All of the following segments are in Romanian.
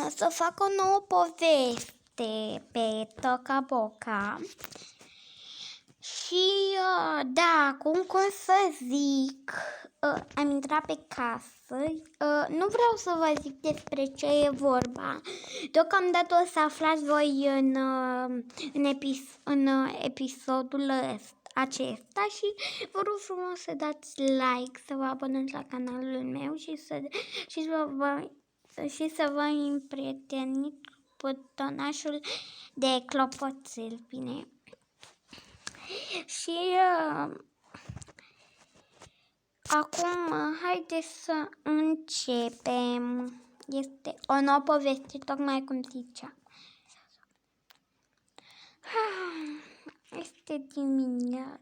O să fac o nouă poveste pe Toca Boca. Și da, cum să zic, am intrat pe casă, nu vreau să vă zic despre ce e vorba. Deocamdată o să aflați voi în episodul acesta și vă rog frumos să dați like, să vă abonați la canalul meu și să vă împrieteniți butonașul de clopoțel, bine? Și acum haideți să începem. Este o nouă poveste, tocmai cum ziceam. Este dimineața.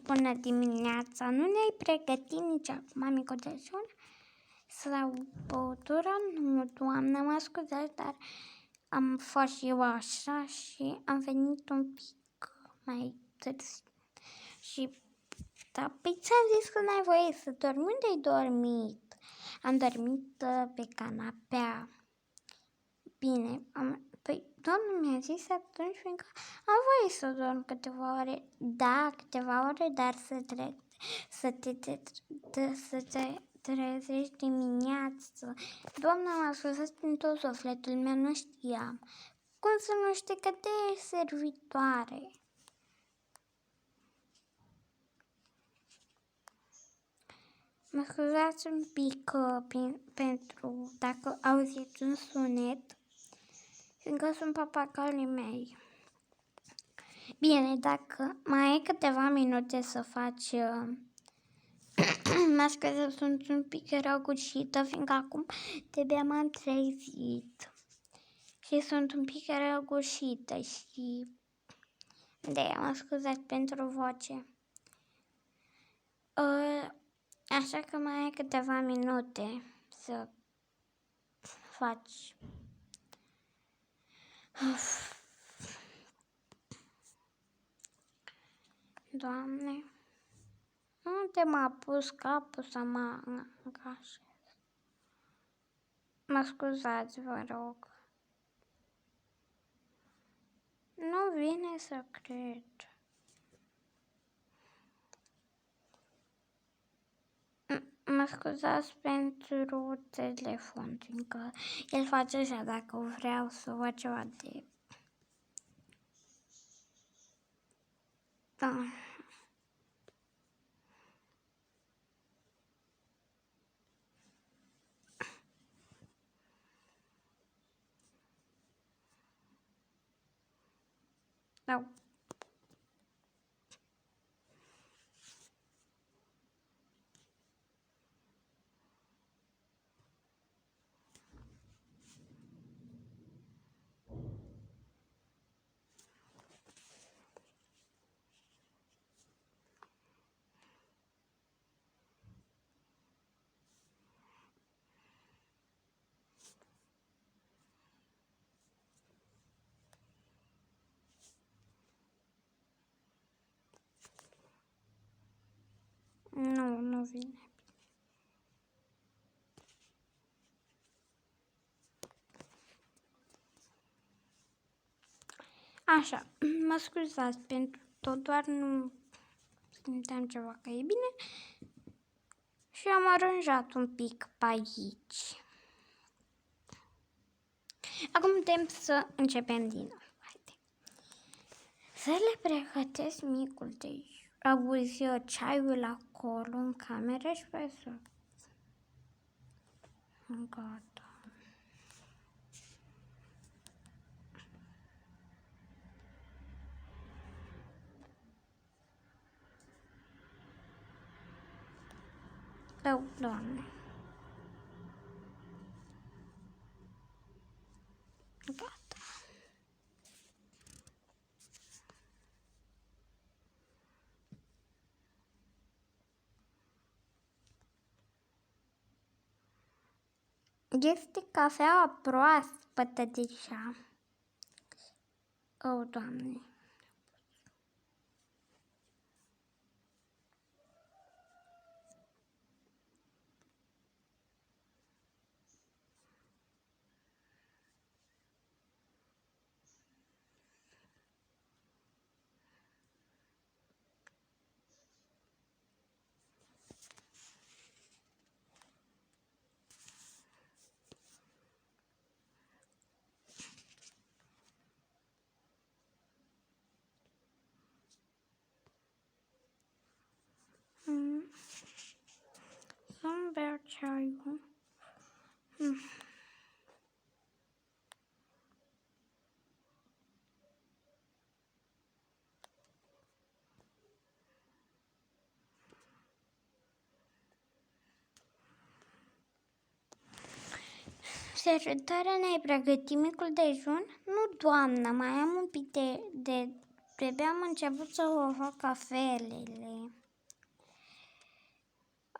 Bună dimineața! Nu ne-ai pregătit nici acum mică dejun? Sau băutură? Nu, doamnă, mă scuzați, dar am fost și eu așa și am venit un pic mai târziu. Și, da, păi ți-am zis că n-ai voie să dormi. Unde ai dormit? Am dormit pe canapea. Bine, păi domnul mi-a zis atunci, fiindcă am voie să dorm câteva ore. Da, câteva ore, dar să te trezești dimineață. Doamna m-a scuzat din tot sufletul meu, nu știam. Cum să nu știi că te ești servitoare? Mă scuzați un pic pentru dacă auziți un sunet, fiindcă sunt papagalii mei. Bine, dacă mai ai câteva minute să faci... mă scuzați, sunt un pic răgușită, fiindcă acum de-abia m-am trezit. Și sunt un pic răgușită și... de-aia mă scuzați pentru voce. Așa că mai ai câteva minute să faci. Doamne, unde m-a pus capul să mă angajez? Mă scuzați, vă rog. Nu vine să cred. Mă scuzați pentru telefon, fiindcă el face așa dacă vreau să văd ceva de... Da. Da. Nu vine. Așa, mă scuzați pentru tot, doar nu simteam ceva că e bine și am aranjat un pic pe aici. Acum putem să începem din nou. Haide. Să le pregătesc micul dejun. Auzi eu ceaiul acolo în cameră și pe să... Gata. Da, Doamne. Gata. Este cafeaua proaspătă deja. Oh, Doamne! Să-mi beau ceaiul. Salutare, ne-ai pregătit micul dejun? Nu, doamnă, mai am un pic de am început să vă fac cafelele.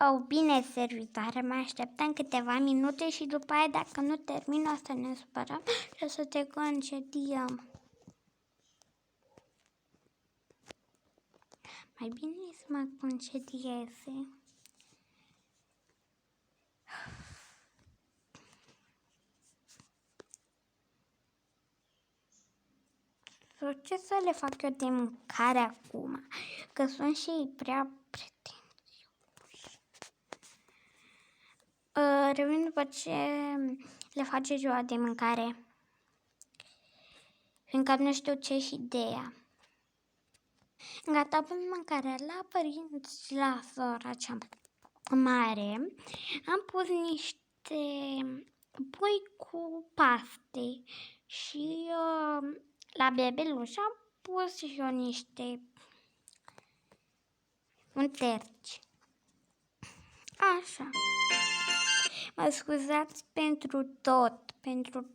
Oh, bine, servitoare, mai așteptăm câteva minute și după aia, dacă nu termin, o să ne supărăm și o să te concediem. Mai bine să mă concedieze. Sau ce să le fac eu de mâncare acum? Că sunt și ei prea pretențioși. Revin după ce le face ziua de mâncare. Fiindcă nu știu ce-și ideea. Gata, pun mâncarea la părinți, la sora cea mare. Am pus niște pui cu paste și la bebeluș am pus și eu niște unterci. Așa. Mă scuzați pentru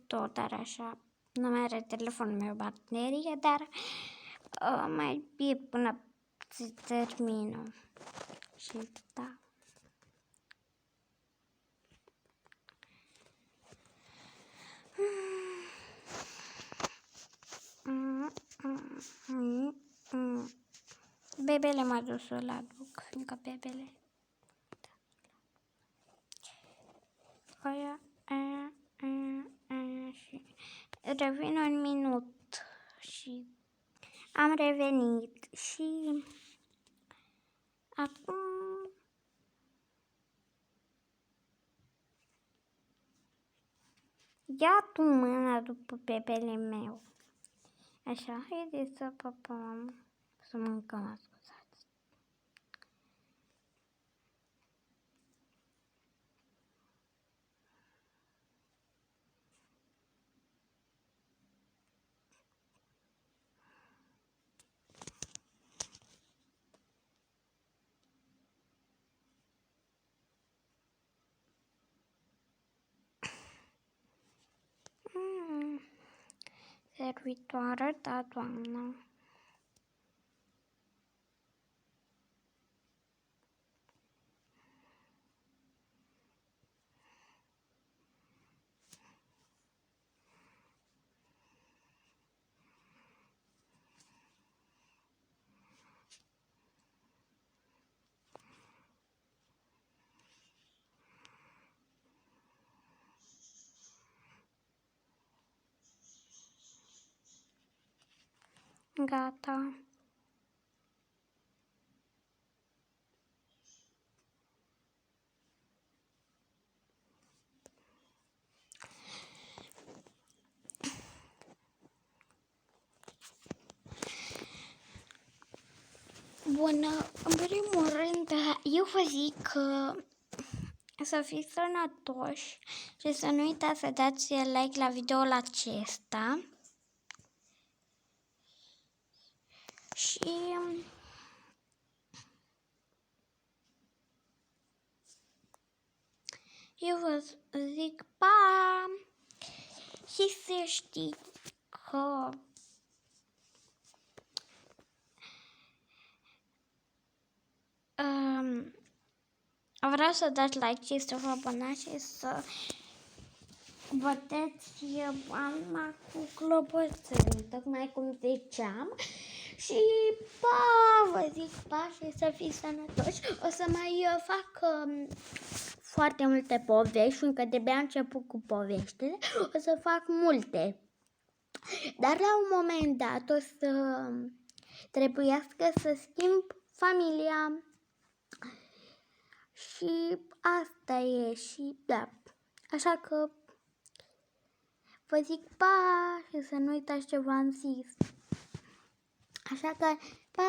tot, dar așa, nu mai are telefonul meu baterie, dar mai e până se termină. Și da. Bebele m-a dus să-l aduc, fiindcă bebele... Și revin un minut și am revenit și acum ia tu mâna după bebele meu. Așa, haideți să păpăm, să mâncăm, scuzați. Servitoare, da, doamnă. Gata. Bună, în primul rând, eu vă zic că să fiți sănătoși și să nu uitați să dați like la videoul acesta. Și eu vă zic pa! Și să știți că vreau să dați like și să vă abonați și să Vedeți, Alma cu clopoțelul, tocmai cum ziceam. Și vă zic și să fiți sănătoși. O să mai fac foarte multe povești, încă de-abia am început cu poveștile. O să fac multe. Dar la un moment dat o să trebuiască să schimb familia. Și asta e și da. Așa că vă zic pa și să nu uitați ce v-am zis. Așa că pa!